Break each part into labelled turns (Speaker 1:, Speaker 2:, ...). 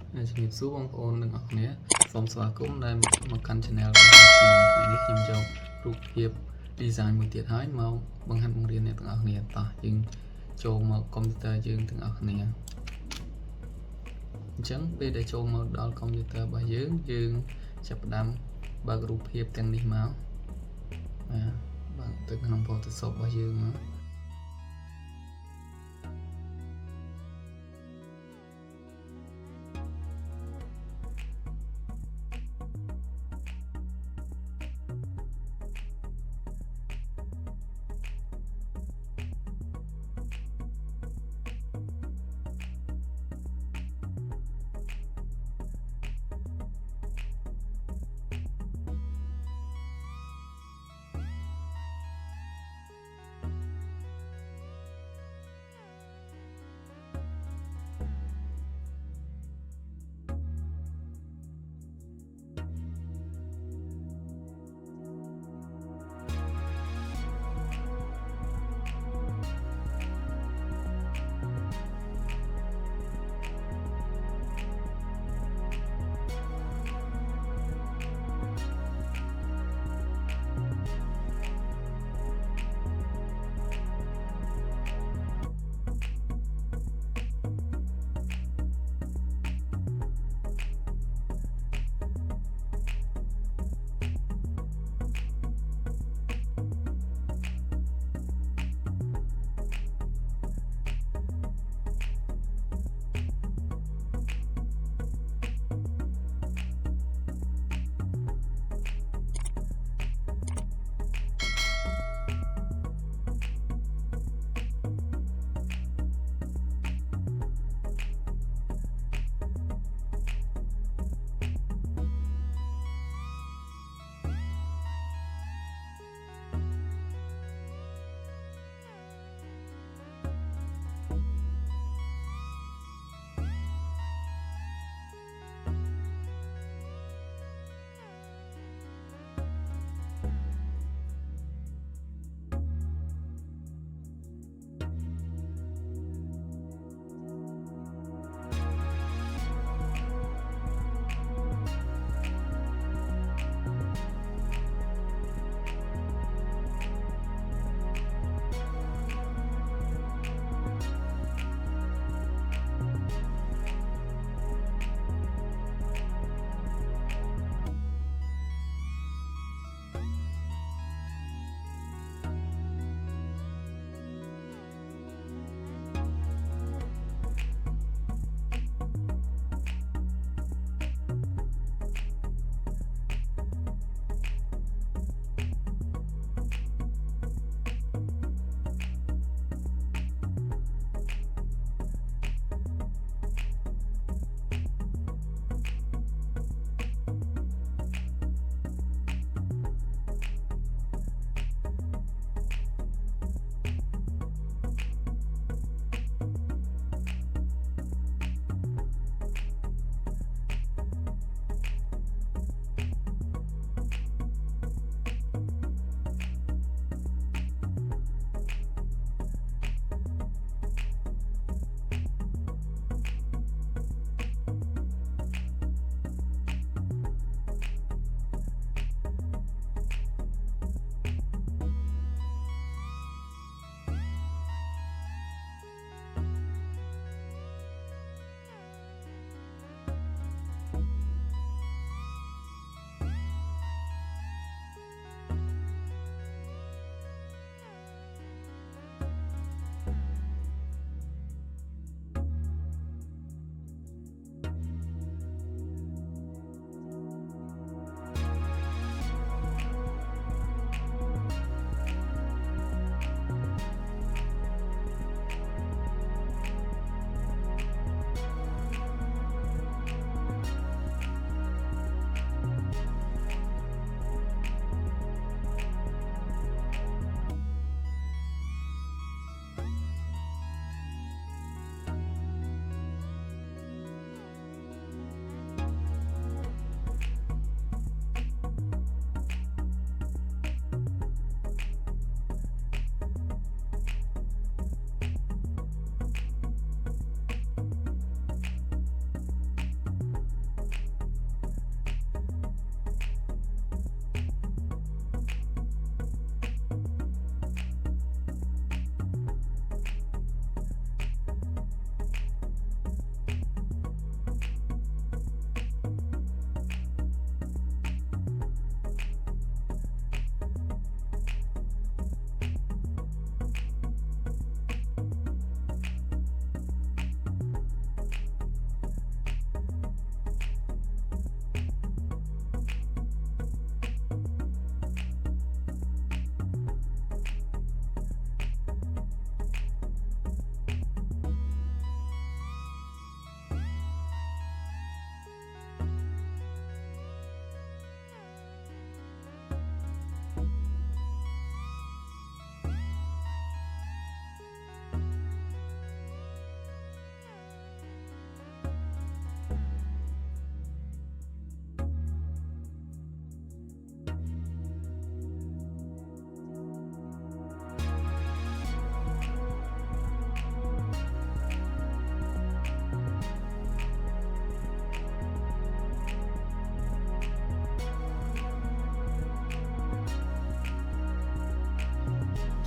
Speaker 1: ជំរាបសួរបងប្អូនទាំងអស់គ្នាសូមស្វាគមន៍ដែលមកកាន់ channel របស់ខ្ញុំថ្ងៃនេះខ្ញុំយករូបភាព design មួយទៀតហើយមកបង្ហាត់បង្រៀនអ្នកទាំងអស់គ្នាតោះយើងចូលមក computer យើងទាំងអស់គ្នាអញ្ចឹងពេលដែលចូលមកដល់ computer របស់យើងចាប់ផ្ដើមបើករូបភាពទាំងនេះមកបាទទៅក្នុង Photoshop របស់យើងមក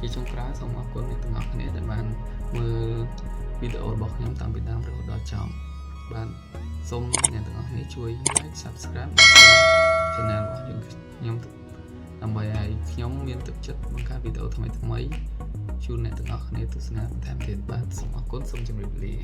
Speaker 1: ជាចុងក្រោយសូមអរគុណអ្នកទាំងអស់គ្នាដែលបានមើលវីដេអូរបស់ខ្ញុំតាំងពីដើមរហូតដល់ចប់បាទសូមអ្នកទាំងអស់គ្នាជួយ like subscribe channel របស់ខ្ញុំដើម្បីឲ្យខ្ញុំមានទឹកចិត្តបង្កើតវីដេអូថ្មីៗជូនអ្នកទាំងអស់គ្នាទស្សនាបន្ថែមទៀតបាទសូមអរគុណសូមជម្រាបលា